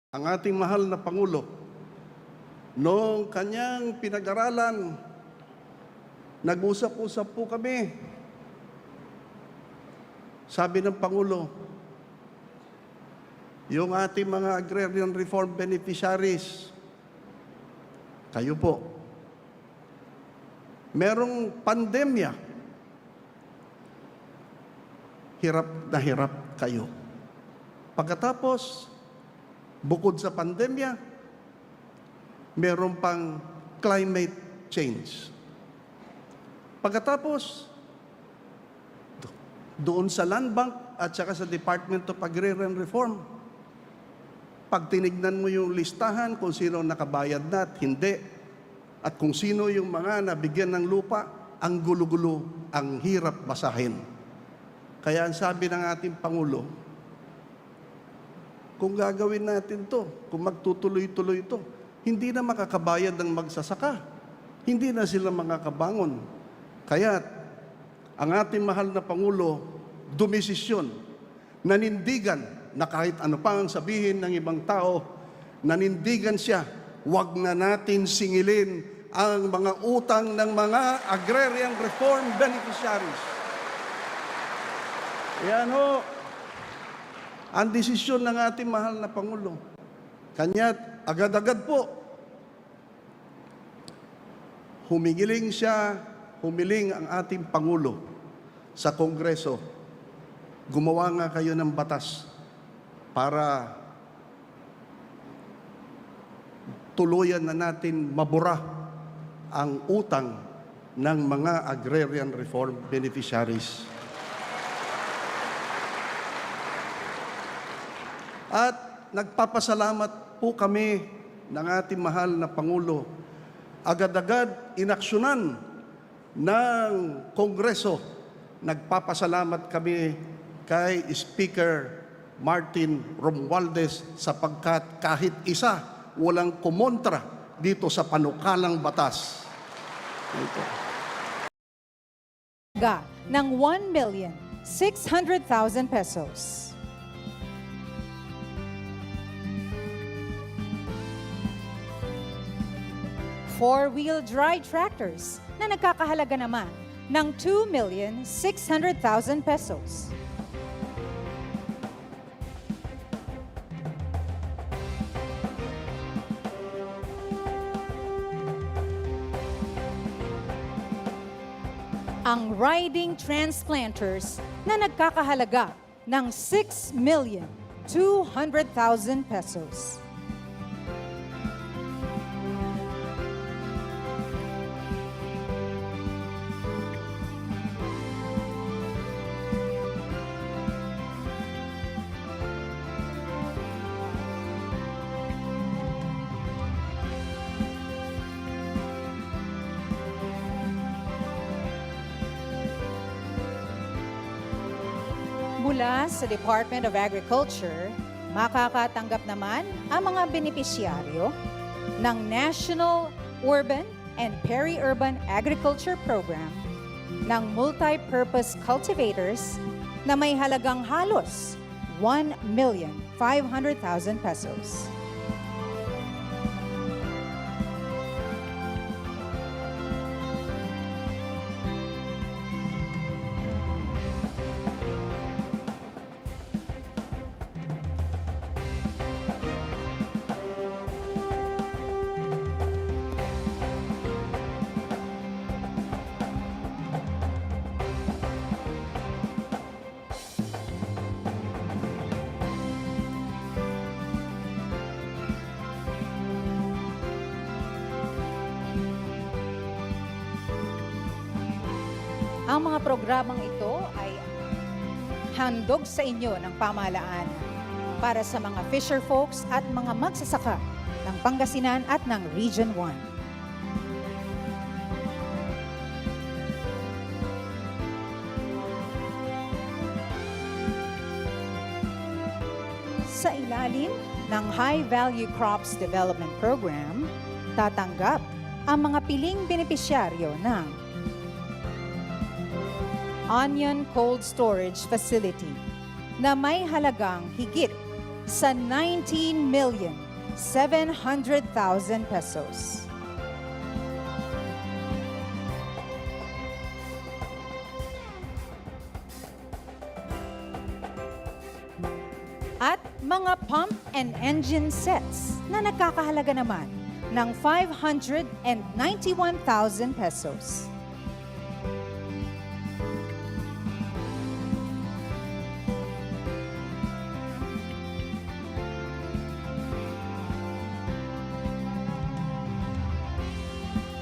ang ating mahal na Pangulo, noong kanyang pinag-aralan, nag-usap-usap po kami. Sabi ng Pangulo, yung ating mga agrarian reform beneficiaries, kayo po, merong pandemya, hirap na hirap kayo. Pagkatapos, bukod sa pandemya, meron pang climate change. Pagkatapos, doon sa Land Bank at saka sa Department of Agrarian Reform, pag tinignan mo yung listahan kung sino nakabayad na at hindi, at kung sino yung mga nabigyan ng lupa, ang gulo-gulo, ang hirap basahin. Kaya ang sabi ng ating Pangulo, kung gagawin natin to, kung magtutuloy-tuloy ito, hindi na makakabayad ng magsasaka. Hindi na sila makakabangon. Kaya ang ating mahal na Pangulo, dumisisyon, nanindigan na kahit ano pa ang sabihin ng ibang tao, nanindigan siya, wag na natin singilin ang mga utang ng mga agrarian reform beneficiaries. Yan ho, ang desisyon ng ating mahal na Pangulo. Kanya't agad-agad po, humiling ang ating Pangulo sa Kongreso. Gumawa nga kayo ng batas para tuluyan na natin mabura ang utang ng mga agrarian reform beneficiaries. At nagpapasalamat po kami ng ating mahal na Pangulo. Agad-agad inaksyonan ng Kongreso. Nagpapasalamat kami kay Speaker Martin Romualdez sapagkat kahit isa walang kumontra dito sa panukalang batas. Ito. Ng 1,600,000 pesos. Four-wheel drive tractors na nagkakahalaga naman ng 2,600,000 pesos. Ang riding transplanters na nagkakahalaga ng 6,200,000 pesos. Mula sa Department of Agriculture, makakatanggap naman ang mga benepisyaryo ng National Urban and Peri-Urban Agriculture Program ng multi-purpose cultivators na may halagang halos 1,500,000 pesos. Ang mga programang ito ay handog sa inyo ng pamahalaan para sa mga fisher folks at mga magsasaka ng Pangasinan at ng Region 1. Sa ilalim ng High Value Crops Development Program, tatanggap ang mga piling benepisyaryo ng Onion Cold Storage Facility na may halagang higit sa 19,700,000 pesos. At mga pump and engine sets na nagkakahalaga naman ng 591,000 pesos.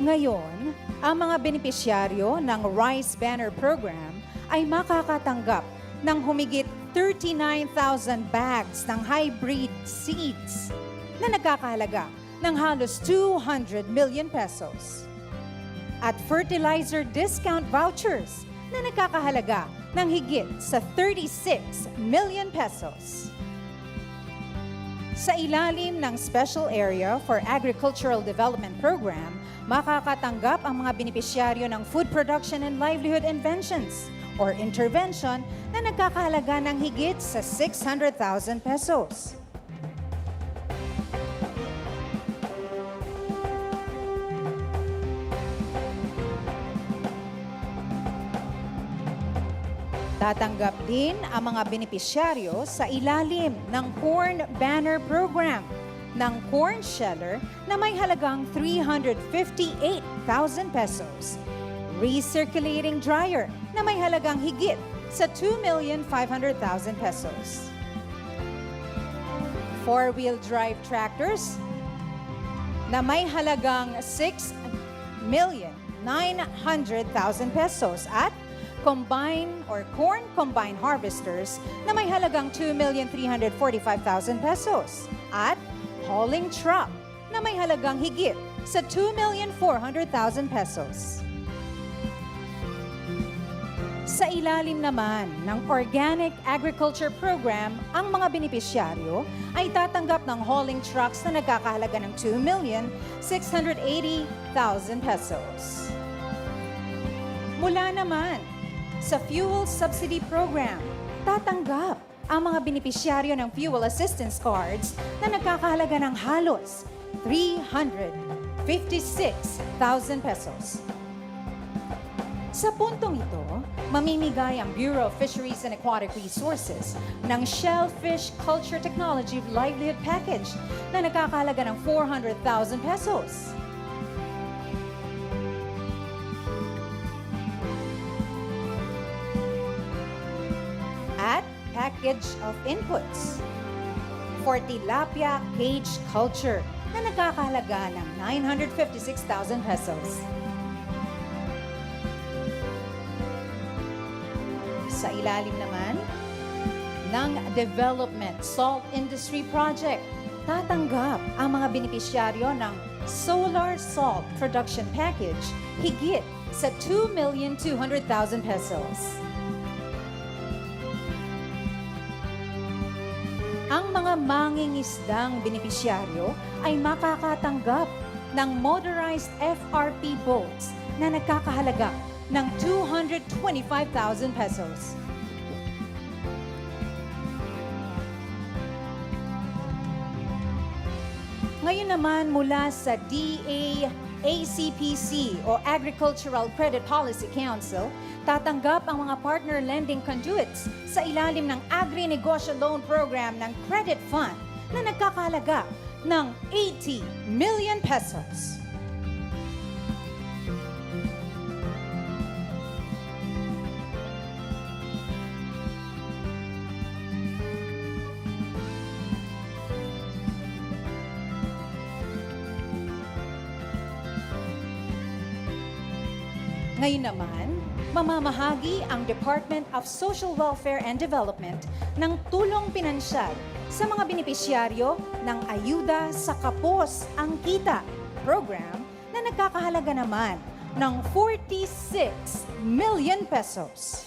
Ngayon, ang mga benepisyaryo ng Rice Banner Program ay makakatanggap ng humigit 39,000 bags ng hybrid seeds na nagkakahalaga ng halos 200 million pesos. At fertilizer discount vouchers na nagkakahalaga ng higit sa 36 million pesos. Sa ilalim ng Special Area for Agricultural Development Program, makakatanggap ang mga benepisyaryo ng Food Production and Livelihood Inventions or Intervention na nagkakahalaga ng higit sa 600,000 pesos. Tatanggap din ang mga benepisyaryo sa ilalim ng Corn Banner Program ng corn sheller na may halagang 358,000 pesos. Recirculating dryer na may halagang higit sa 2,500,000 pesos. Four-wheel drive tractors na may halagang 6,900,000 pesos at combine or corn combine harvesters na may halagang 2,345,000 pesos at hauling truck na may halagang higit sa 2,400,000 pesos. Sa ilalim naman ng Organic Agriculture Program, ang mga benepisyaryo ay tatanggap ng hauling trucks na nagkakahalaga ng 2,680,000 pesos. Mula naman sa Fuel Subsidy Program, tatanggap ang mga benepisyaryo ng Fuel Assistance Cards na nagkakahalaga ng halos 356,000 pesos. Sa puntong ito, mamimigay ang Bureau of Fisheries and Aquatic Resources ng Shellfish Culture Technology Livelihood Package na nagkakahalaga ng 400,000 pesos. At package of inputs for tilapia cage culture na nagkakahalaga ng 956,000 pesos. Sa ilalim naman ng Development Salt Industry Project, tatanggap ang mga benepisyaryo ng Solar Salt Production Package higit sa 2,200,000 pesos. Ang mga mangingisdang benepisyaryo ay makakatanggap ng motorized FRP boats na nagkakahalaga ng 225,000 pesos. Ngayon naman mula sa DA-ACPC o Agricultural Credit Policy Council, tatanggap ang mga partner lending conduits sa ilalim ng Agri-Negosyo Loan Program ng Credit Fund na nagkakahalaga ng 80 million pesos. Ngayon naman, mamamahagi ang Department of Social Welfare and Development ng tulong pinansyal sa mga benepisyaryo ng Ayuda sa Kapos ang Kita program na nagkakahalaga naman ng 46 million pesos.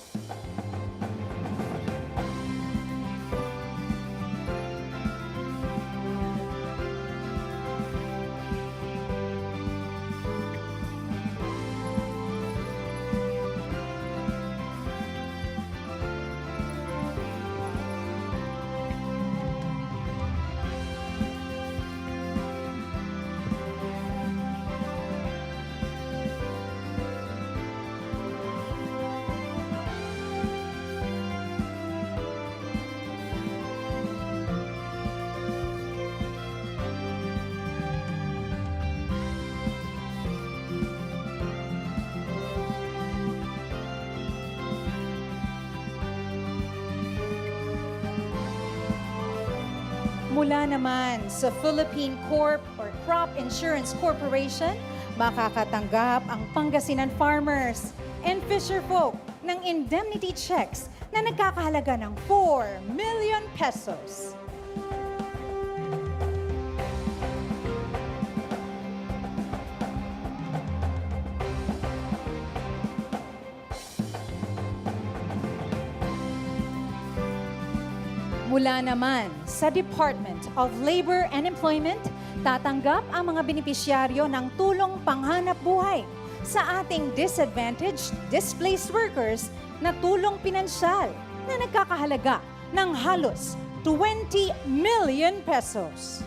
Mula naman sa Philippine Corp or Crop Insurance Corporation, makakatanggap ang Pangasinan farmers and fisherfolk ng indemnity checks na nagkakahalaga ng 4 million pesos. Mula naman sa Department of Labor and Employment, tatanggap ang mga benepisyaryo ng tulong panghanap buhay sa ating disadvantaged, displaced workers na tulong pinansyal na nagkakahalaga ng halos 20 million pesos.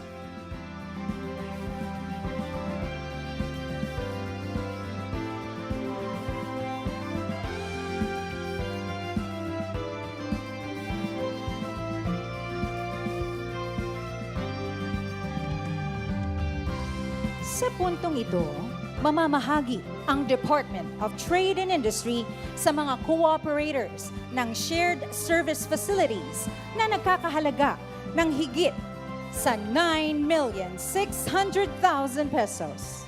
Sa puntong ito, mamamahagi ang Department of Trade and Industry sa mga cooperators ng shared service facilities na nagkakahalaga ng higit sa 9,600,000 pesos.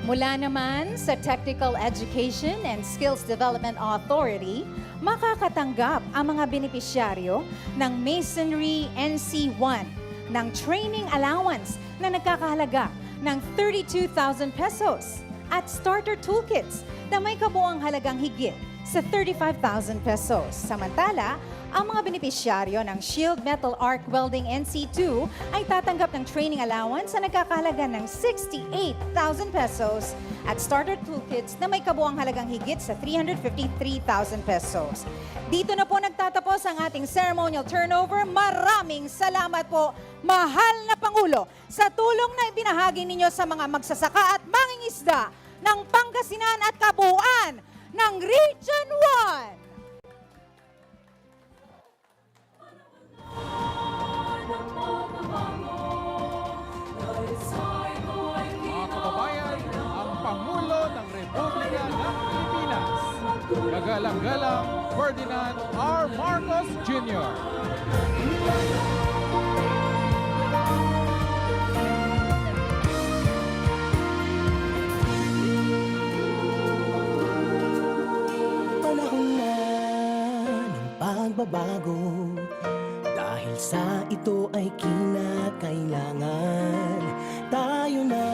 Mula naman sa Technical Education and Skills Development Authority, makakatanggap ang mga benepisyaryo ng Masonry NC1 ng training allowance na nagkakahalaga ng 32,000 pesos at starter toolkits na may kabuuang halagang higit sa 35,000 pesos. Samantala, ang mga benepisyaryo ng Shield Metal Arc Welding NC2 ay tatanggap ng training allowance na nagkakahalaga ng 68,000 pesos at starter toolkits na may kabuuang halagang higit sa 353,000 pesos. Dito na po nagtatapos ang ating ceremonial turnover. Maraming salamat po, mahal na Pangulo, sa tulong na ibinahagi ninyo sa mga magsasaka at mangingisda ng Pangasinan at kabuuan ng Region 1. Mga kababayan, ang Pangulo ng Republika ng Pilipinas, kagalang-galang Ferdinand R. Marcos Jr. Panahon na ng pagbabago, dahil sa ito ay kinakailangan tayo na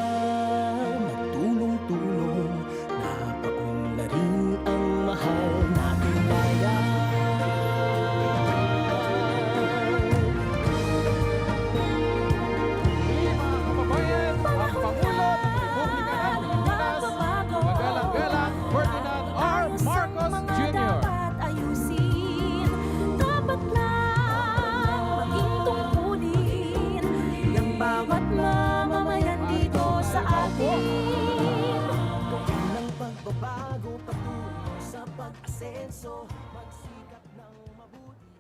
magtulong-tulong, napaunlarin ang mahal nating bayan. Mga kababayan, ang Pangulo ng Republika ng Pilipinas, kagalang-galang Ferdinand R. Marcos Jr. Dapat ayusin, dapat lang maging tungkulin ng bawat mamamayan dito sa atin. Gawin ng pagbabago patungo sa pag-asenso, magsikap ng mabuti.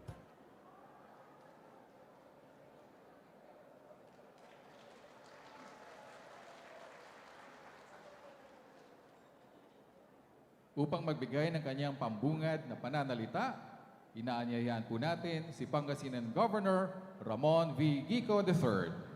Upang magbigay ng kanyang pambungad na pananalita, inaanyayahan po natin si Pangasinan Governor Ramon V. Gico III.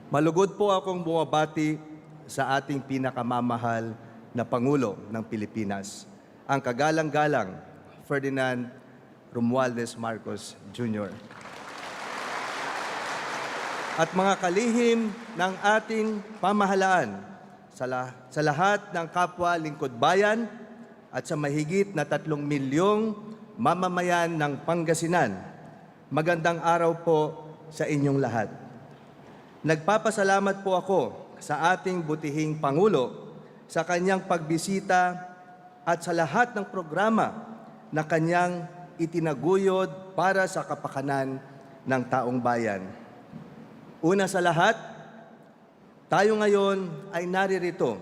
Malugod po akong bumabati sa ating pinakamamahal na Pangulo ng Pilipinas, ang kagalang-galang Ferdinand Romualdez Marcos Jr. at mga kalihim ng ating pamahalaan sa lahat ng kapwa lingkod bayan at sa mahigit na 3 milyong mamamayan ng Pangasinan. Magandang araw po sa inyong lahat. Nagpapasalamat po ako sa ating butihing Pangulo sa kanyang pagbisita at sa lahat ng programa na kanyang itinaguyod para sa kapakanan ng taong bayan. Una sa lahat, tayo ngayon ay naririto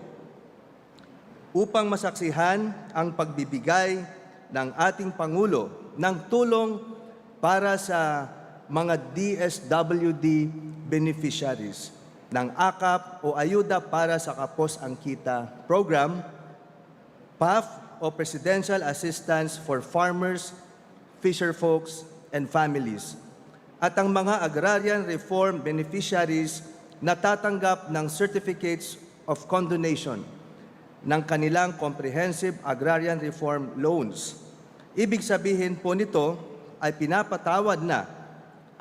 upang masaksihan ang pagbibigay ng ating Pangulo ng tulong para sa mga DSWD beneficiaries ng AKAP o Ayuda para sa Kapos ang Kita Program, PAF o Presidential Assistance for Farmers, Fisherfolks, and Families, at ang mga agrarian reform beneficiaries na tatanggap ng Certificates of Condonation ng kanilang Comprehensive Agrarian Reform Loans. Ibig sabihin po nito ay pinapatawad na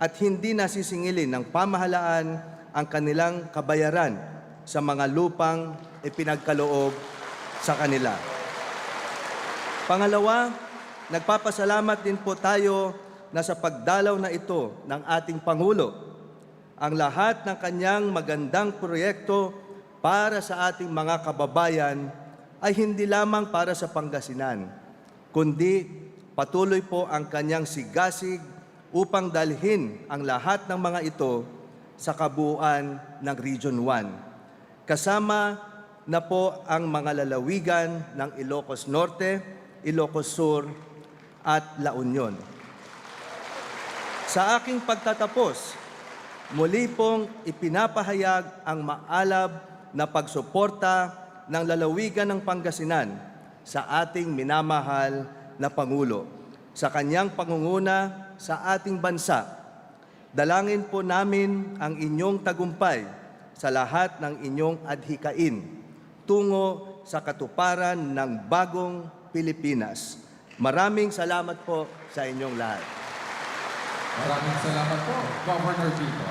at hindi nasisingilin ng pamahalaan ang kanilang kabayaran sa mga lupang ipinagkaloob sa kanila. Pangalawa, nagpapasalamat din po tayo na sa pagdalaw na ito ng ating Pangulo, ang lahat ng kanyang magandang proyekto para sa ating mga kababayan ay hindi lamang para sa Pangasinan, kundi patuloy po ang kanyang sigasig upang dalhin ang lahat ng mga ito sa kabuuan ng Region 1. Kasama na po ang mga lalawigan ng Ilocos Norte, Ilocos Sur at La Union. Sa aking pagtatapos, muli pong ipinapahayag ang maalab na pagsuporta ng lalawigan ng Pangasinan sa ating minamahal na Pangulo sa kanyang pangunguna sa ating bansa. Dalangin po namin ang inyong tagumpay sa lahat ng inyong adhikain tungo sa katuparan ng bagong Pilipinas. Maraming salamat po sa inyong lahat. Maraming salamat po, Governor Vico.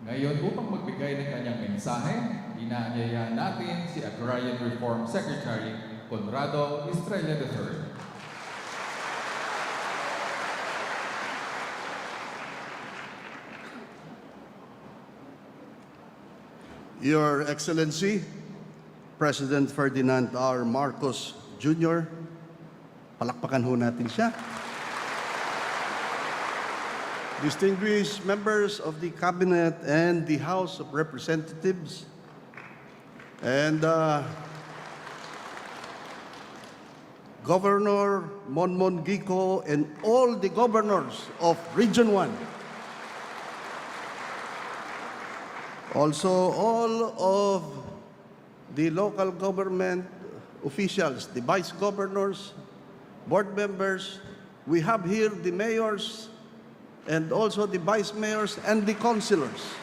Ngayon, upang magbigay ng kanyang mensahe, inaanyayahan natin si Agrarian Reform Secretary Conrado Estrella III. Your Excellency, President Ferdinand R. Marcos Jr., palakpakan ho natin siya. Distinguished members of the Cabinet and the House of Representatives, and Governor Monmon Gico and all the governors of Region 1. Also, all of the local government officials, the vice governors, board members, we have here the mayors and also the vice mayors and the councilors.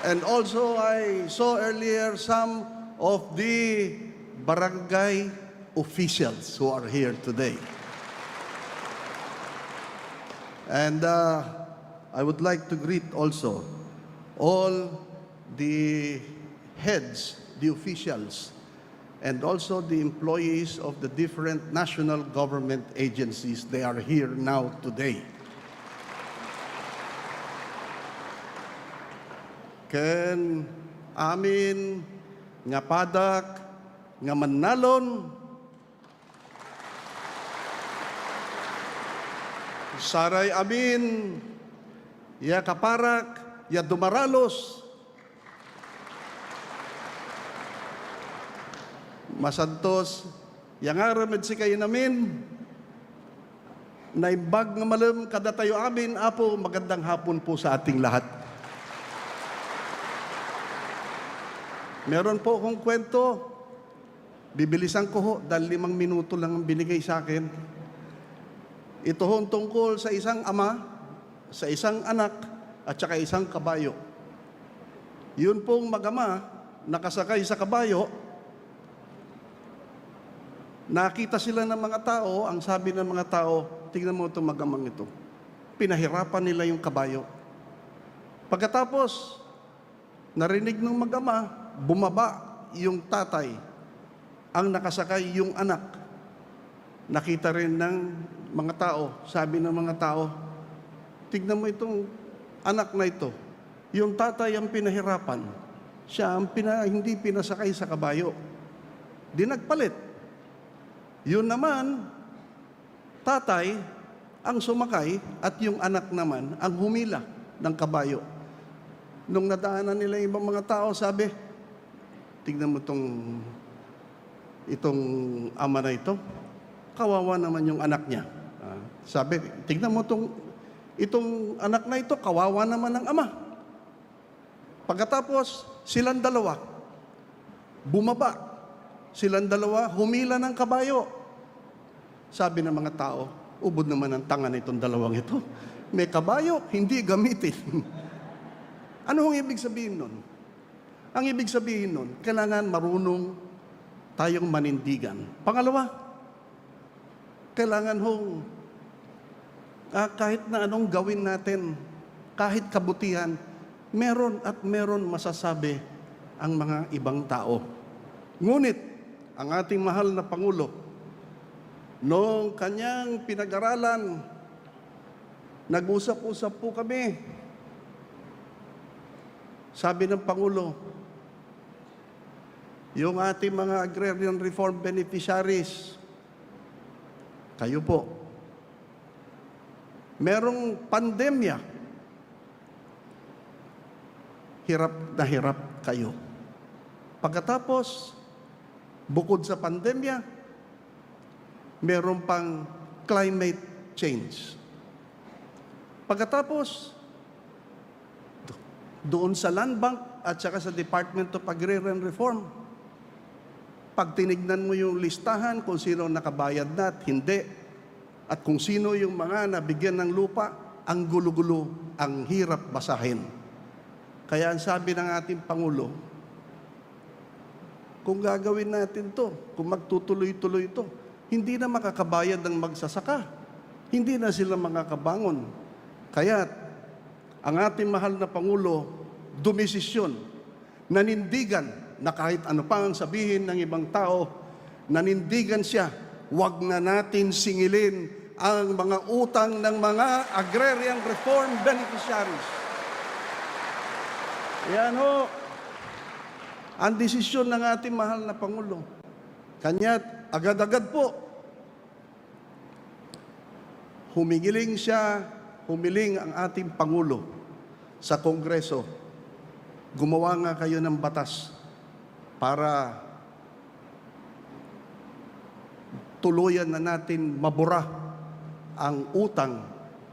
And also, I saw earlier some of the barangay officials who are here today. And I would like to greet also all the heads, the officials, and also the employees of the different national government agencies. They are here now today. Ken amin nga padak nga manalon saray amin ya kaparak ya dumaralos masantos yang aramed si kayo namin naimbag nga malam kada tayo amin. Apo, magandang hapon po sa ating lahat. Meron po akong kwento, bibilisan ko ho dahil 5 minuto lang ang binigay sa akin. Ito ho tungkol sa isang ama, sa isang anak, at saka isang kabayo. Yun pong mag-ama, nakasakay sa kabayo, Nakita sila ng mga tao, ang sabi ng mga tao, tingnan mo itong magamang ito. Pinahirapan nila yung kabayo. Pagkatapos, narinig ng magama, bumaba yung tatay, ang nakasakay yung anak. Nakita rin ng mga tao, sabi ng mga tao, tignan mo itong anak na ito. Yung tatay ang pinahirapan. Siya ang hindi pinasakay sa kabayo. Di nagpalit. Yun naman, tatay ang sumakay at yung anak naman ang humila ng kabayo. Nung nadaanan nila yung ibang mga tao, sabi, tignan mo itong ama na ito, kawawa naman yung anak niya. Sabi, tignan mo itong anak na ito, kawawa naman ang ama. Pagkatapos, silang dalawa, bumaba. Silang dalawa, humila ng kabayo. Sabi ng mga tao, ubod naman ang tanga nitong dalawang ito. May kabayo, hindi gamitin. Ano ang ibig sabihin nun? Ang ibig sabihin nun, kailangan marunong tayong manindigan. Pangalawa, kailangan kahit na anong gawin natin, kahit kabutihan, meron at meron masasabi ang mga ibang tao. Ngunit, ang ating mahal na Pangulo, noong kanyang pinag-aralan, nag-usap-usap po kami. Sabi ng Pangulo, yung ating mga agrarian reform beneficiaries, kayo po, merong pandemya, hirap na hirap kayo. Pagkatapos, bukod sa pandemya, meron pang climate change. Pagkatapos, doon sa Land Bank at saka sa Department of Agrarian Reform, pag tinignan mo yung listahan kung sino nakabayad na at hindi, at kung sino yung mga nabigyan ng lupa, ang gulo-gulo, ang hirap basahin. Kaya ang sabi ng ating Pangulo, kung gagawin natin to, kung magtutuloy-tuloy ito, hindi na makakabayad ng magsasaka. Hindi na sila makakabangon. Kaya ang ating mahal na Pangulo, dumisisyon, nanindigan na kahit ano pa ang sabihin ng ibang tao, nanindigan siya, wag na natin singilin ang mga utang ng mga agrarian reform beneficiaries. Yan ho, ang desisyon ng ating mahal na Pangulo. Kanya't agad-agad po, humiling ang ating Pangulo sa Kongreso. Gumawa nga kayo ng batas para tuluyan na natin mabura ang utang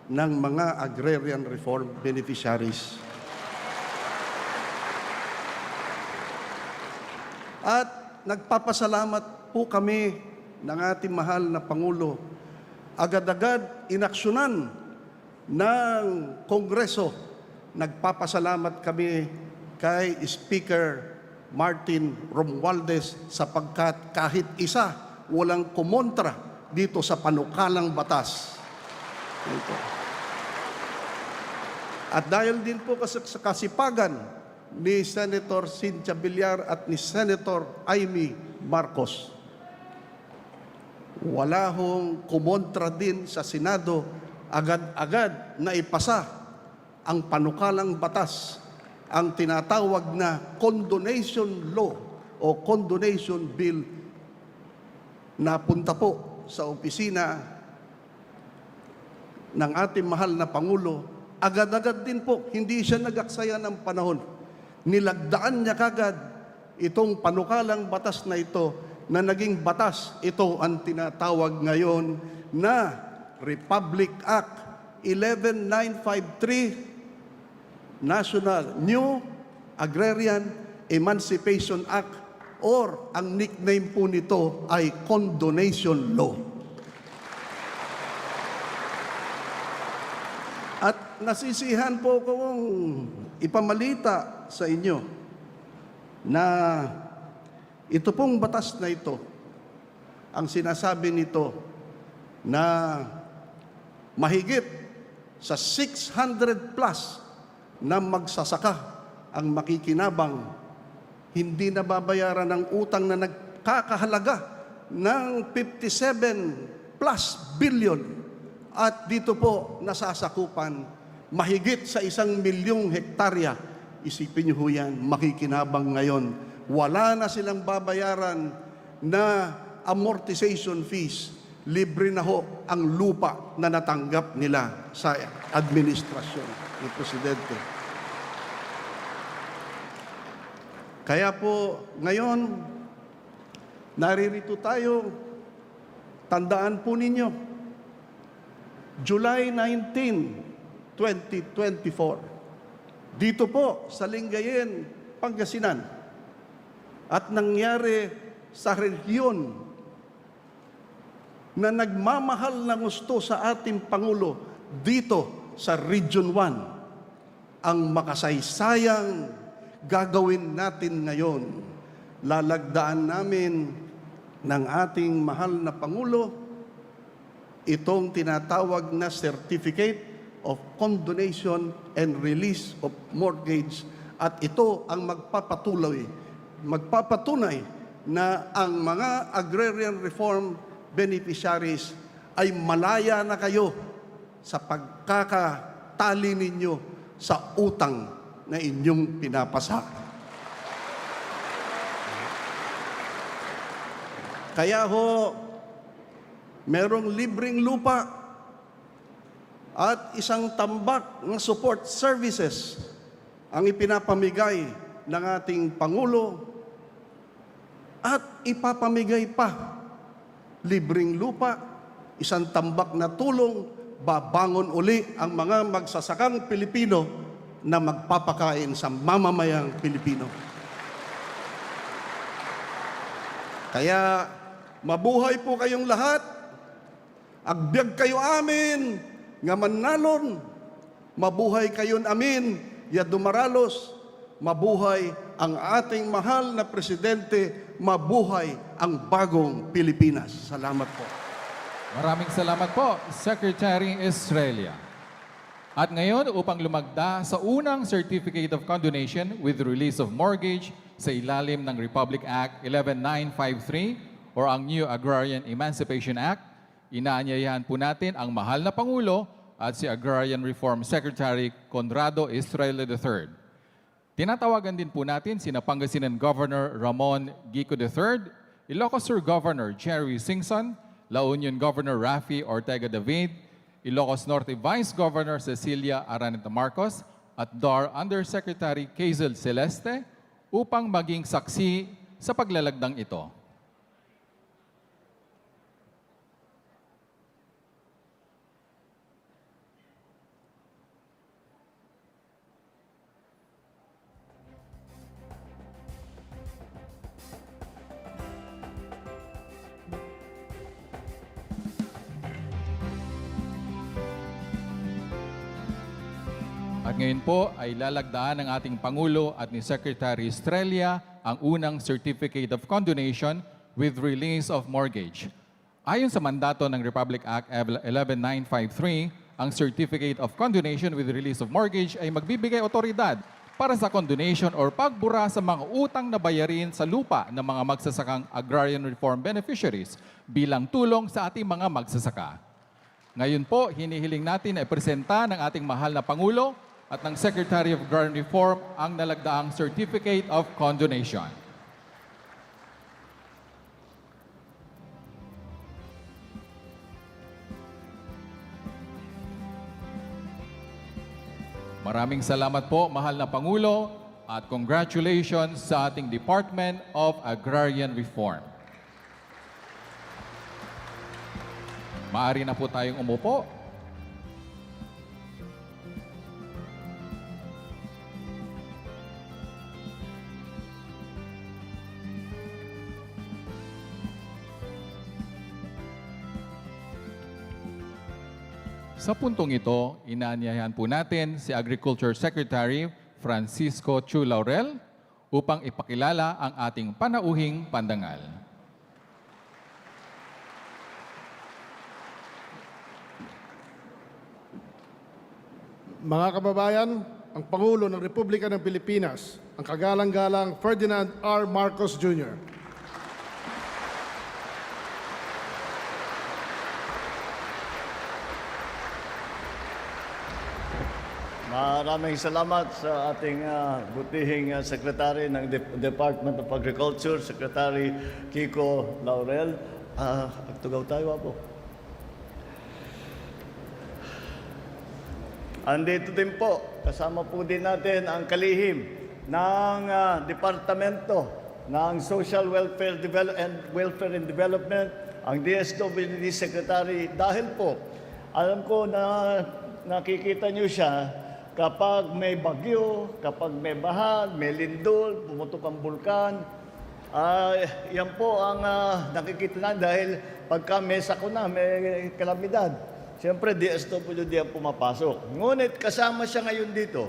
ng mga agrarian reform beneficiaries. At nagpapasalamat po kami ng ating mahal na Pangulo. Agad-agad inaksyonan ng Kongreso. Nagpapasalamat kami kay Speaker Martin Romualdez sapagkat kahit isa walang kumontra dito sa panukalang batas. Ito. At dahil din po sa kasipagan ni Senator Cynthia Villar at ni Senator Amy Marcos, wala hong kumontra din sa Senado, agad-agad na ipasa ang panukalang batas, ang tinatawag na condonation law o condonation bill na punta po sa opisina ng ating mahal na Pangulo. Agad-agad din po, hindi siya nag-aksaya ng panahon. Nilagdaan niya kagad itong panukalang batas na ito na naging batas. Ito ang tinatawag ngayon na Republic Act 11953, National New Agrarian Emancipation Act, or ang nickname po nito ay Condonation Law. At nasisihan po kong ipamalita sa inyo na ito pong batas na ito ang sinasabi nito na mahigit sa 600 plus na magsasaka ang makikinabang, hindi nababayaran ng utang na nagkakahalaga ng 57 plus billion. At dito po nasasakupan mahigit sa 1 milyong hektarya. Isipin niyo ho yan, makikinabang ngayon. Wala na silang babayaran na amortization fees. Libre na ho ang lupa na natanggap nila sa administrasyon ng Presidente. Kaya po ngayon, naririto tayo, tandaan po ninyo, July 19, 2024, dito po sa Lingayen, Pangasinan, at nangyari sa rehiyon na nagmamahal ng gusto sa ating Pangulo dito sa Region 1, ang makasaysayang gagawin natin ngayon. Lalagdaan namin ng ating mahal na Pangulo itong tinatawag na Certificate of Condonation and Release of Mortgage, at ito ang magpapatunay na ang mga agrarian reform beneficiaries ay malaya na kayo sa pagkakatali ninyo sa utang na inyong pinapasa. Kaya ho, merong libreng lupa at isang tambak ng support services ang ipinapamigay ng ating Pangulo, at ipapamigay pa libreng lupa, isang tambak na tulong, babangon uli ang mga magsasakang Pilipino na magpapakain sa mamamayang Pilipino. Kaya mabuhay po kayong lahat, agbyag kayo amin, nga manalon, mabuhay kayon amin, ya dumaralos, mabuhay ang ating mahal na Presidente, mabuhay ang bagong Pilipinas. Salamat po. Maraming salamat po, Secretary Estrella. At ngayon, upang lumagda sa unang Certificate of Condonation with Release of Mortgage sa ilalim ng Republic Act 11953 or ang New Agrarian Emancipation Act, inaanyayahan po natin ang mahal na Pangulo at si Agrarian Reform Secretary Conrado Estrella III. Tinatawagan din po natin sina Pangasinan Governor Ramon Gico III, Ilocos Sur Governor Jerry Singson, La Union Governor Rafi Ortega David, Ilocos Norte Vice Governor Cecilia Araneta Marcos, at DAR Undersecretary Kazel Celeste upang maging saksi sa paglalagdang ito. At ngayon po ay lalagdaan ng ating Pangulo at ni Secretary Estrella ang unang Certificate of Condonation with Release of Mortgage. Ayon sa mandato ng Republic Act 11953, ang Certificate of Condonation with Release of Mortgage ay magbibigay otoridad para sa condonation or pagbura sa mga utang na bayarin sa lupa ng mga magsasakang agrarian reform beneficiaries bilang tulong sa ating mga magsasaka. Ngayon po, hinihiling natin na ipresenta ng ating mahal na Pangulo at ng Secretary of Agrarian Reform ang nalagdaang Certificate of Condonation. Maraming salamat po, mahal na Pangulo, at congratulations sa ating Department of Agrarian Reform. Maaari na po tayong umupo. Sa puntong ito, inaanyayahan po natin si Agriculture Secretary Francisco Chu Laurel upang ipakilala ang ating panauhing pandangal. Mga kababayan, ang Pangulo ng Republika ng Pilipinas, ang kagalang-galang Ferdinand R. Marcos Jr. Maraming salamat sa ating butihing Secretary ng Department of Agriculture, Secretary Kiko Laurel. Agtugaw tayo po. Andito din po, kasama po din natin ang kalihim ng Departamento ng Social Welfare and Development, ang DSWD Secretary, dahil po, alam ko na nakikita niyo siya kapag may bagyo, kapag may baha, may lindol, pumutok ang bulkan. Yan po ang nakikita na dahil pagka may sakuna, may kalamidad. Siyempre, DSWD ang pumapasok. Ngunit kasama siya ngayon dito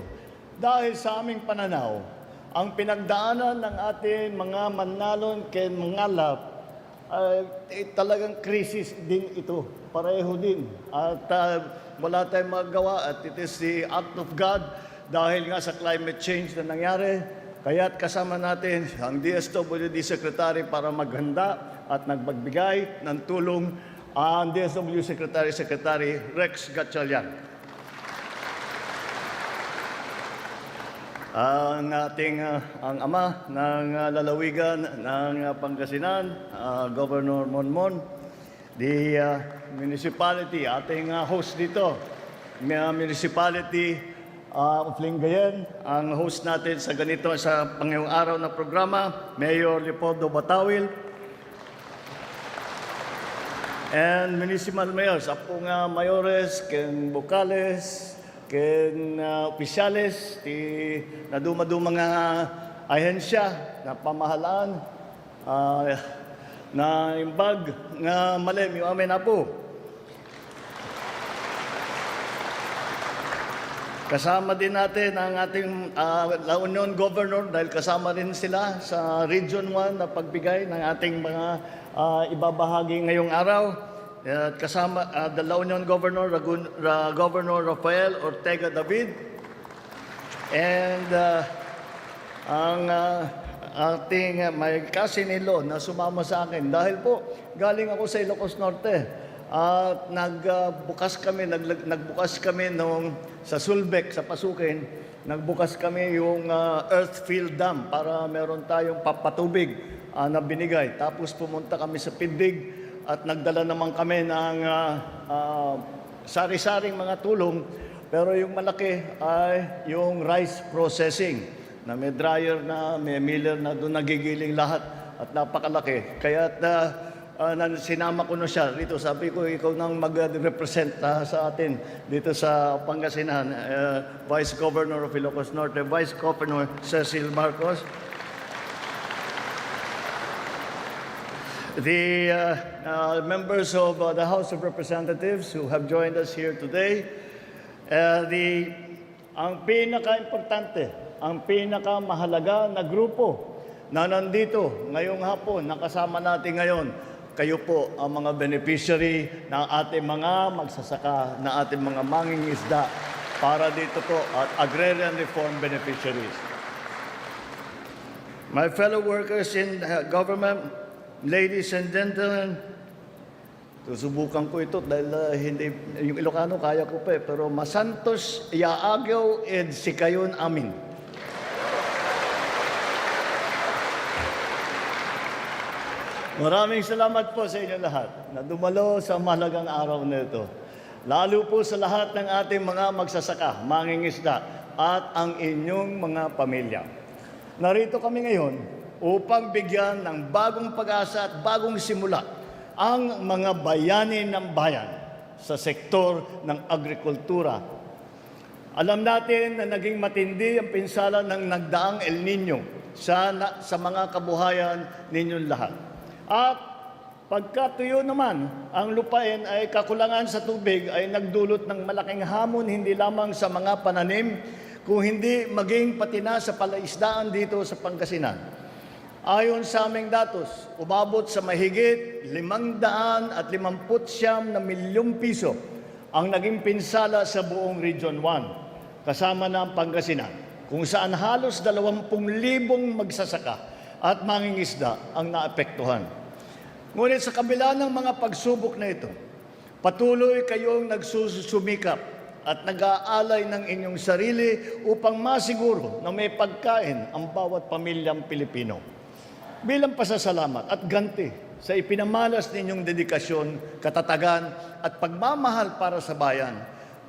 dahil sa aming pananaw, ang pinagdaanan ng ating mga manlalon kay mangalap ay talagang krisis din ito. Pareho din. At wala tayong magawa at it is the act of God dahil nga sa climate change na nangyari. Kaya't kasama natin ang DSWD Secretary para maghanda at nagbagay ng tulong ang DSWD Secretary Rex Gatchalian. Ang ating ang ama ng lalawigan ng Pangasinan, Governor Monmon, the municipality, ating host dito, municipality of Lingayen, ang host natin sa ganito sa pangayong araw na programa, Mayor Leopoldo Batawil, and municipal mayors, apong mayores, ken Bocales, ken opisyales, ti naduma-duma nga ahensya na pamahalaan, na imbag nga malem yung amin na po. Kasama din natin ang ating La Union Governor dahil kasama rin sila sa Region 1 na pagbigay ng ating mga ibabahagi ngayong araw. At kasama the La Union Governor, Governor Rafael Ortega David, and ang ating may kasinilo na sumama sa akin. Dahil po, galing ako sa Ilocos Norte at nagbukas kami nung sa Sulbec, sa Pasukin, nagbukas kami yung Earthfield Dam para meron tayong papatubig na binigay. Tapos pumunta kami sa Pindig at nagdala naman kami ng sari-saring mga tulong. Pero yung malaki ay yung rice processing na may dryer na, may miller na doon nagigiling lahat at napakalaki. Kaya sinama ko na siya rito. Sabi ko, ikaw nang mag-represent sa atin dito sa Pangasinan. Vice Governor of Ilocos Norte, Vice Governor Cecil Marcos. The members of the House of Representatives who have joined us here today, ang pinaka-importante, ang pinakamahalaga na grupo na nandito ngayong hapon, nakasama natin ngayon, kayo po ang mga beneficiary ng ating mga magsasaka, na ating mga mangingisda para dito po at agrarian reform beneficiaries. My fellow workers in government, ladies and gentlemen, susubukan ko ito dahil hindi, yung Ilocano kaya ko pa pero masantos yaagaw ed sikayon amin. Maraming salamat po sa inyo lahat na dumalo sa mahalagang araw na ito. Lalo po sa lahat ng ating mga magsasaka, mangingisda at ang inyong mga pamilya. Narito kami ngayon upang bigyan ng bagong pag-asa at bagong simula ang mga bayani ng bayan sa sektor ng agrikultura. Alam natin na naging matindi ang pinsala ng nagdaang El Nino sa mga kabuhayan ninyong lahat. At pagkatuyo naman, ang lupain ay kakulangan sa tubig ay nagdulot ng malaking hamon hindi lamang sa mga pananim, kung hindi maging pati na sa palaisdaan dito sa Pangasinan. Ayon sa aming datos, umabot sa mahigit 559 na milyong piso ang naging pinsala sa buong Region 1. kasama na ang Pangasinan, kung saan halos 20,000 magsasaka at mangingisda ang naapektuhan. Ngunit sa kabila ng mga pagsubok na ito, patuloy kayong nagsusumikap at nag-aalay ng inyong sarili upang masiguro na may pagkain ang bawat pamilyang Pilipino. Bilang pasasalamat at ganti sa ipinamalas ninyong dedikasyon, katatagan at pagmamahal para sa bayan,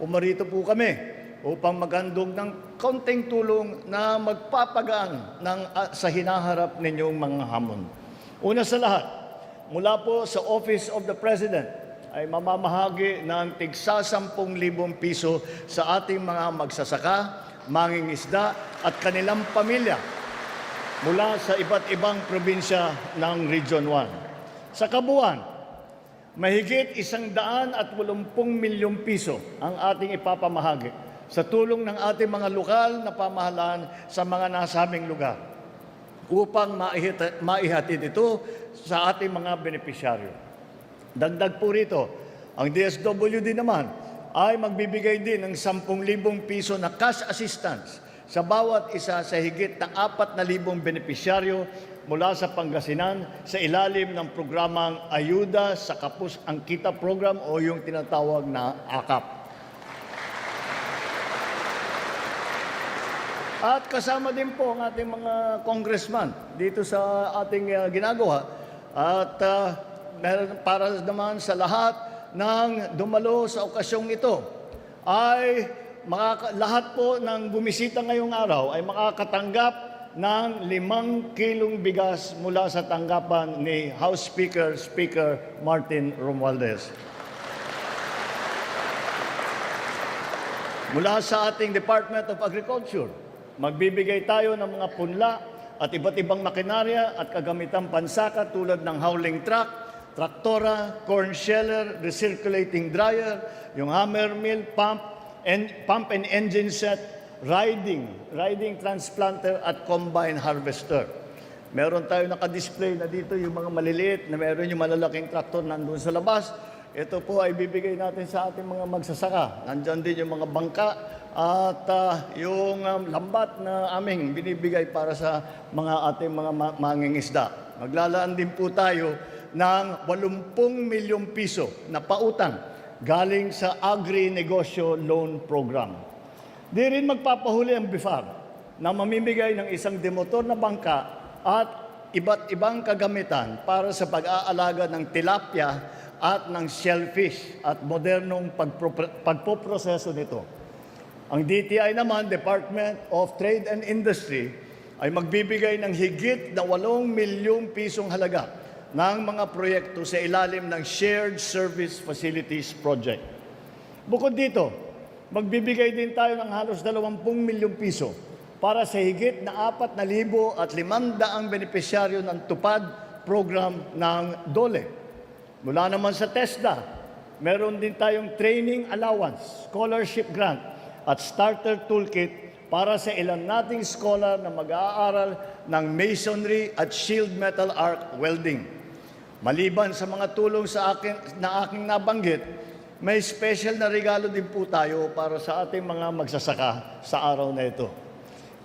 pumarito po kami upang maghandog ng kaunting tulong na magpapagaan sa hinaharap ninyong mga hamon. Una sa lahat, mula po sa Office of the President ay mamamahagi ng tigsa 10,000 piso sa ating mga magsasaka, mangingisda at kanilang pamilya mula sa iba't ibang probinsya ng Region 1. Sa kabuuan, mahigit 180 milyong piso ang ating ipapamahagi sa tulong ng ating mga lokal na pamahalaan sa mga nasabing lugar upang maihatid ito sa ating mga benepisyaryo. Dagdag po rito, ang DSWD naman ay magbibigay din ng 10,000 piso na cash assistance sa bawat isa sa higit na 4,000 benepisyaryo mula sa Pangasinan sa ilalim ng programang Ayuda sa Kapos ang Kita Program o yung tinatawag na AKAP. At kasama din po ang ating mga congressman dito sa ating ginagawa. At para naman sa lahat ng dumalo sa okasyong ito, ay lahat po ng bumisita ngayong araw ay makakatanggap ng 5 kilong bigas mula sa tanggapan ni House Speaker Martin Romualdez. Mula sa ating Department of Agriculture, magbibigay tayo ng mga punla at iba't ibang makinarya at kagamitang pansaka tulad ng hauling truck, traktora, corn sheller, recirculating dryer, yung hammer mill, pump and engine set, riding transplanter at combine harvester. Meron tayo naka-display na dito yung mga maliliit na meron yung malalaking traktor nandun sa labas. Ito po ay bibigay natin sa ating mga magsasaka. Nandyan din yung mga bangka at yung lambat na aming binibigay para sa mga ating mga mangingisda. Maglalaan din po tayo ng 80 milyong piso na pautang galing sa Agri-Negosyo Loan Program. Di rin magpapahuli ang BIFAR na mamimigay ng isang demotor na bangka at iba't ibang kagamitan para sa pag-aalaga ng tilapia at ng shellfish at modernong pagpoproseso nito. Ang DTI naman, Department of Trade and Industry, ay magbibigay ng higit na 8 milyong pisong halaga ng mga proyekto sa ilalim ng Shared Service Facilities Project. Bukod dito, magbibigay din tayo ng halos 20 milyong piso para sa higit na 4,500 benepisyaryo ng tupad program ng DOLE. Mula naman sa TESDA, meron din tayong training allowance, scholarship grant, at starter toolkit para sa ilan nating scholar na mag-aaral ng masonry at shield metal arc welding. Maliban sa mga tulong sa akin na aking nabanggit, may special na regalo din po tayo para sa ating mga magsasaka sa araw na ito.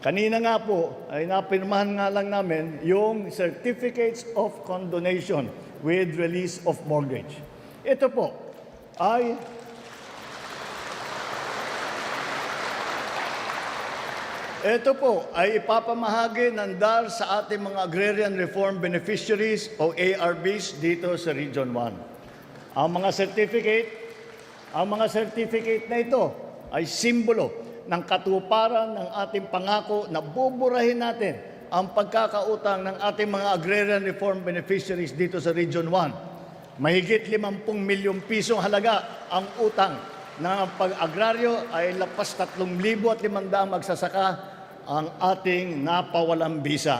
Kanina nga po ay napirmahan nga lang namin yung Certificates of Condonation with Release of Mortgage. Ito po ay ipapamahagi ng DAR sa ating mga Agrarian Reform Beneficiaries o ARBs dito sa Region 1. Ang mga certificate na ito ay simbolo ng katuparan ng ating pangako na buburahin natin ang pagkakautang ng ating mga Agrarian Reform Beneficiaries dito sa Region 1. Mahigit 50 milyong pisong halaga ang utang na pag-agraryo ay lapas 3,500 magsasaka ang ating napawalang bisa.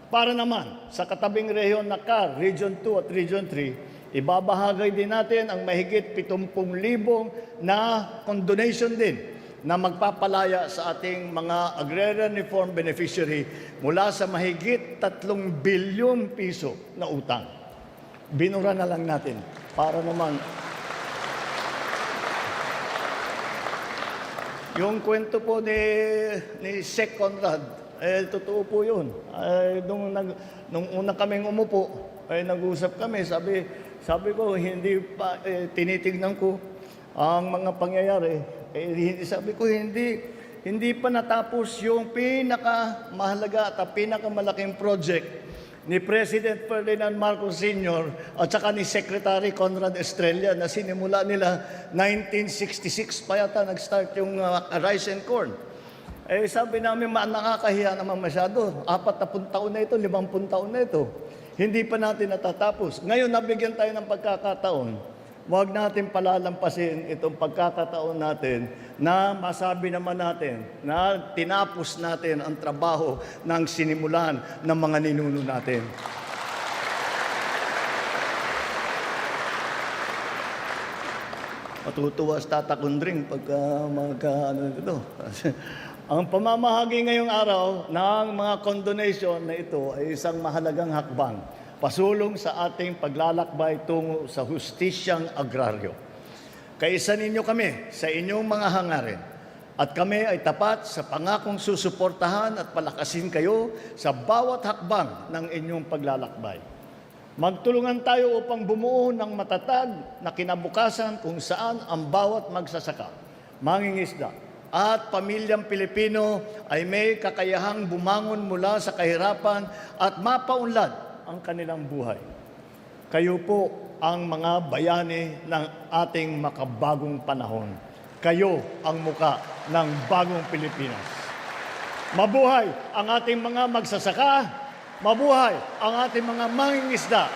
Para naman sa katabing rehiyon na CAR, Region 2 at Region 3, ibabahagay din natin ang mahigit 70,000 na condonation din na magpapalaya sa ating mga Agrarian Reform Beneficiary mula sa mahigit 3 bilyon piso na utang. Binura na lang natin para naman yung kwento po ni Sec Conrad, totoo po yun. Nung una kaming umupo, nag-usap kami, sabi ko, hindi pa, tinitignan ko ang mga pangyayari. Sabi ko, hindi pa natapos yung pinakamahalaga at pinakamalaking project ni President Ferdinand Marcos Sr. at saka ni Secretary Conrad Estrella na sinimula nila 1966 pa yata nag-start yung Rice and Corn. Sabi namin, nakakahiya naman masyado. 40 taon na ito, 50 taon na ito. Hindi pa natin natatapos. Ngayon, nabigyan tayo ng pagkakataon. Huwag natin palalampasin itong pagkakataon natin na masabi naman natin na tinapos natin ang trabaho ng sinimulan ng mga ninuno natin. Matutuwa sa Tata Kundring pagka ito. Ang pamamahagi ngayong araw ng mga condonation na ito ay isang mahalagang hakbang pasulong sa ating paglalakbay tungo sa hustisyang agraryo. Kaisa ninyo kami sa inyong mga hangarin at kami ay tapat sa pangakong susuportahan at palakasin kayo sa bawat hakbang ng inyong paglalakbay. Magtulungan tayo upang bumuo ng matatag na kinabukasan kung saan ang bawat magsasaka, mangingisda, at pamilyang Pilipino ay may kakayahang bumangon mula sa kahirapan at mapaunlad ang kanilang buhay. Kayo po ang mga bayani ng ating makabagong panahon. Kayo ang muka ng bagong Pilipinas. Mabuhay ang ating mga magsasaka. Mabuhay ang ating mga mangingisda.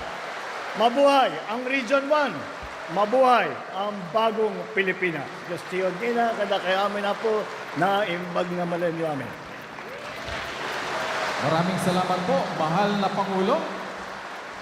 Mabuhay ang Region 1. Mabuhay ang bagong Pilipinas. Gustio Dina, kada kaya amin na po na imbag na malenyo amin. Maraming salamat po, mahal na Pangulo.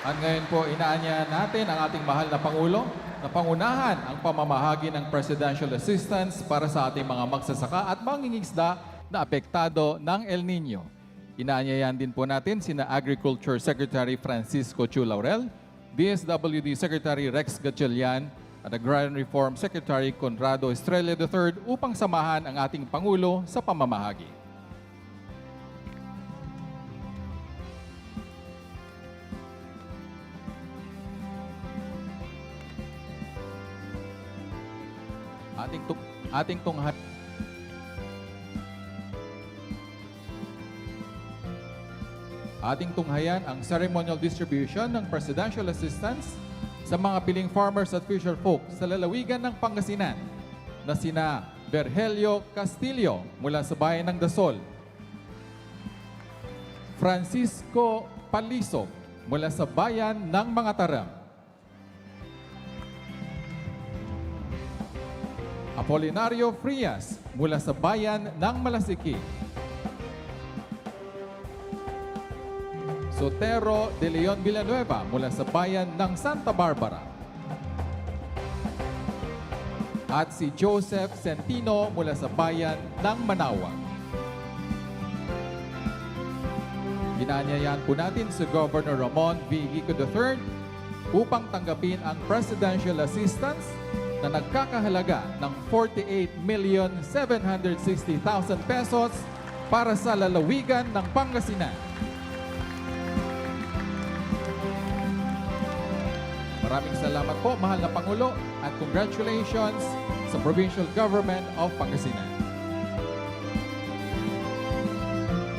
At ngayon po, inaanya natin ang ating mahal na Pangulo na pangunahan ang pamamahagi ng presidential assistance para sa ating mga magsasaka at mangingisda na apektado ng El Nino. Inaanyayan din po natin sina Agriculture Secretary Francisco Chu Laurel, DSWD Secretary Rex Gatchalian at Agrarian Reform Secretary Conrado Estrella III upang samahan ang ating Pangulo sa pamamahagi. Ating tunghayan ang ceremonial distribution ng presidential assistance sa mga piling farmers at fisher folk sa lalawigan ng Pangasinan na sina Berhelio Castillo mula sa bayan ng Dasol, Francisco Palisog mula sa bayan ng Mga Taram, Apolinario Frias mula sa bayan ng Malasiki, Sotero de Leon Villanueva mula sa bayan ng Santa Barbara, at si Joseph Centino mula sa bayan ng Manawag. Inaanyayahan po natin si Governor Ramon V. Gico III upang tanggapin ang presidential assistance na nagkakahalaga ng 48,760,000 pesos para sa lalawigan ng Pangasinan. Maraming salamat po, mahal na Pangulo, at congratulations sa Provincial Government of Pangasinan.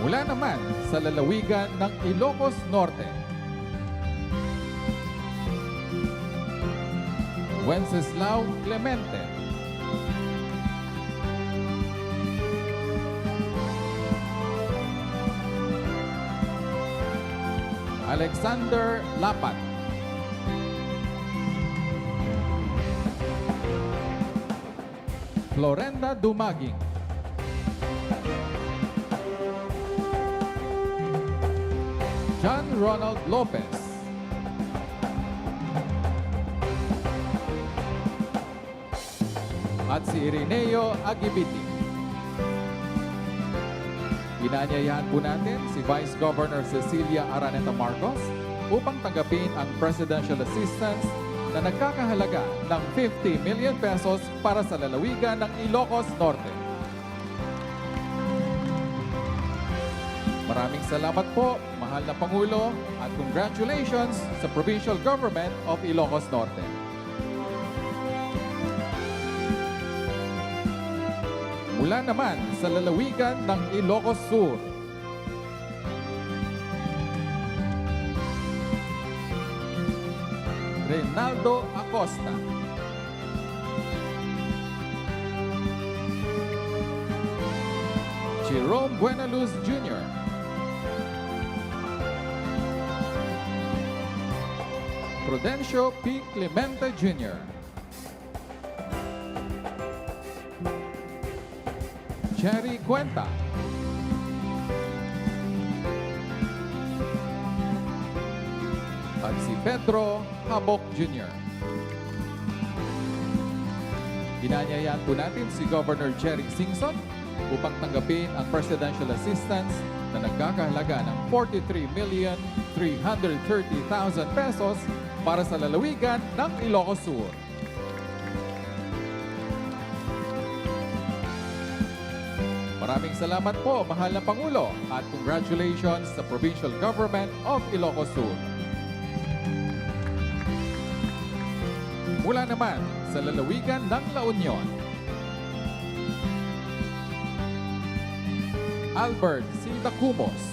Mula naman sa lalawigan ng Ilocos Norte, Wenceslao Clemente, Alexander Lapat, Florenda Dumaging, John Ronald Lopez, at si Ireneo Agibiti. Inaanyayahan po natin si Vice Governor Cecilia Araneta Marcos upang tanggapin ang presidential assistance na nagkakahalaga ng 50 million pesos para sa lalawigan ng Ilocos Norte. Maraming salamat po, mahal na Pangulo, at congratulations sa Provincial Government of Ilocos Norte. Mula naman sa lalawigan ng Ilocos Sur, Reynaldo Acosta. Jerome Buenaluz Jr. Prudencio P. Clemente Jr. Jerry Cuenta. At si Pedro Habok Jr. Inanyayahan po natin si Governor Jerry Singson upang tanggapin ang presidential assistance na nagkakahalaga ng 43,330,000 pesos para sa lalawigan ng Ilocos Sur. Maraming salamat po, mahal na Pangulo, at congratulations sa Provincial Government of Ilocos Sur. Mula naman sa lalawigan ng La Union, Albert C. Dacumos,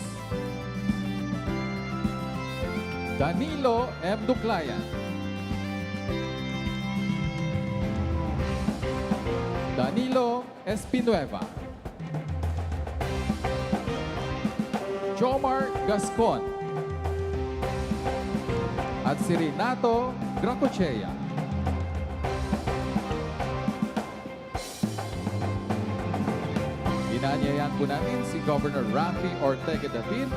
Danilo M. Duclayan, Danilo Espinueva, Jomar Gascon, at si Renato Gracochea. Inanyayahan po natin si Governor Rafi Ortega David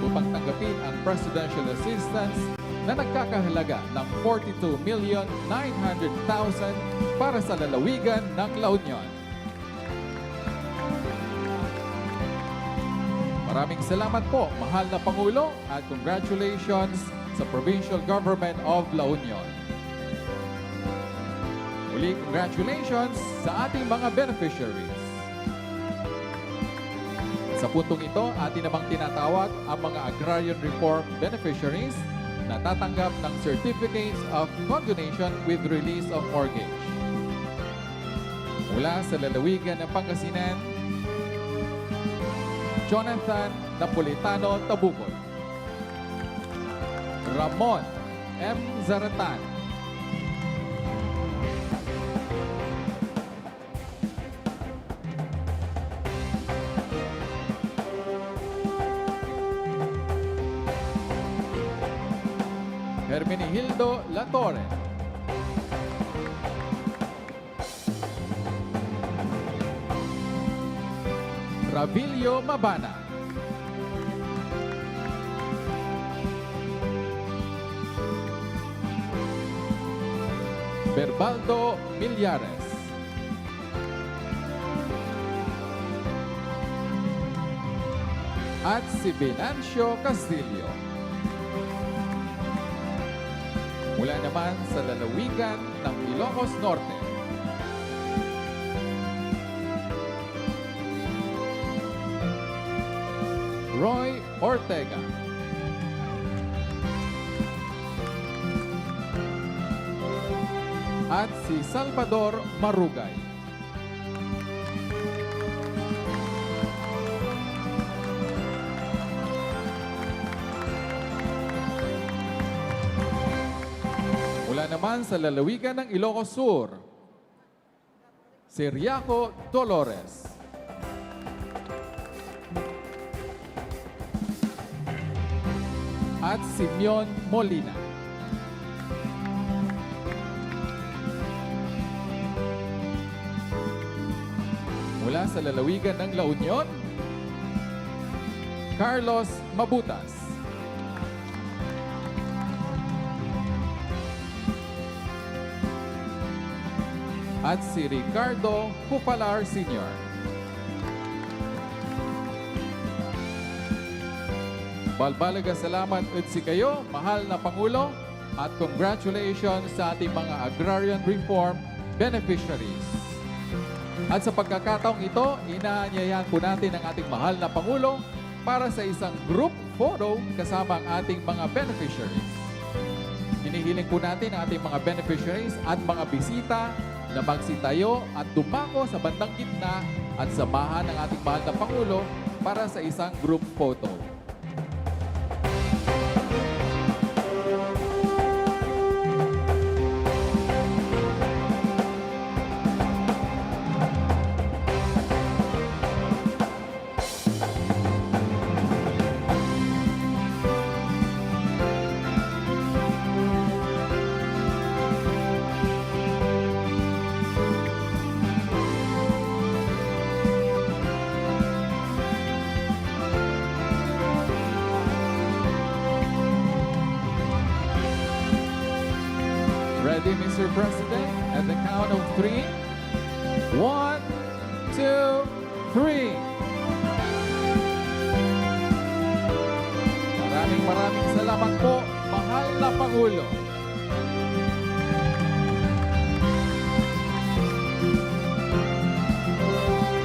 upang tanggapin ang presidential assistance na nagkakahalaga ng 42,900,000 para sa lalawigan ng La Union. Maraming salamat po, mahal na Pangulo, at congratulations sa Provincial Government of La Union. Muli, congratulations sa ating mga beneficiaries. Sa puntong ito, atin namang tinatawag ang mga agrarian reform beneficiaries na tatanggap ng Certificates of Condonation with Release of Mortgage. Mula sa lalawigan ng Pangasinan, Jonathan Napolitano Tabucol, Ramon M. Zaratan, Hermenegildo Latorre, Ravilio Mabana, Berbaldo Millares, at si Venancio Castillo. Mula naman sa lalawigan ng Ilocos Norte, Roy Ortega, at si Salvador Marugay. Mula naman sa lalawigan ng Ilocos Sur, si Riaco Dolores, at Simeon Molina. Mula sa lalawigan ng La Union, Carlos Mabutas, at si Ricardo Pupalar Sr. Balbalaga salamat at si kayo, mahal na Pangulo, at congratulations sa ating mga agrarian reform beneficiaries. At sa pagkakataong ito, inaanyayahan po natin ang ating mahal na Pangulo para sa isang group photo kasama ang ating mga beneficiaries. Hinihiling po natin ang ating mga beneficiaries at mga bisita na magsitayo at dumako sa bandang gitna at samahan ng ating mahal na Pangulo para sa isang group photo. Ready, Mr. President? At the count of 3. 1, 2, 3. Maraming salamat po, mahal na Pangulo.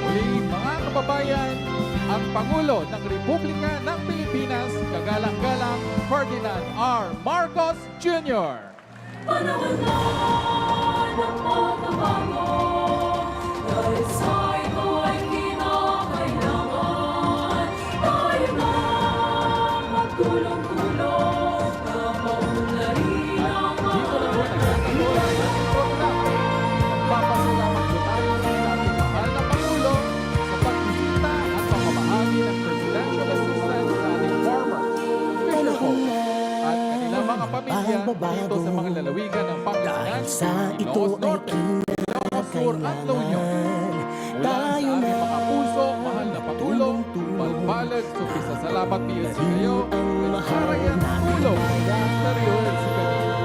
Muli, mga kababayan, ang Pangulo ng Republika ng Pilipinas, kagalang-galang Ferdinand R. Marcos Jr. Panahon na ng pagbabago, dahil sa ito ay kinakailangan. Tayo na magtulong-tulong, na maunlarin ang Dito na po nagtatuloy ang ating program. Nagpapasalamat po tayo sa ating mahal na Pangulo sa pagbisita at pamamahagi ng presidential assistance sa ating farmer, fisher folk, at kanilang mga pamilya dito sa mga lalawigan ng Pangasinan, Sa ito Ilocos ay Norte, Ilocos Sur at La Union. Mula sa aming mga puso, mahal na Pangulo, palpalag, supisa salamat niyo sa iyo, Sarayan Tulog, Ministeryo sa Kanila.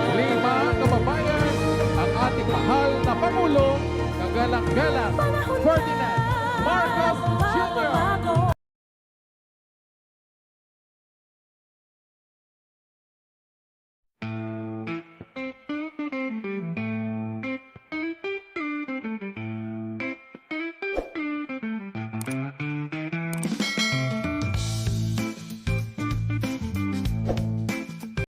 Muli mga kababayan, ang ating mahal na Pangulo, kagalang-galang Ferdinand Marcos Jr.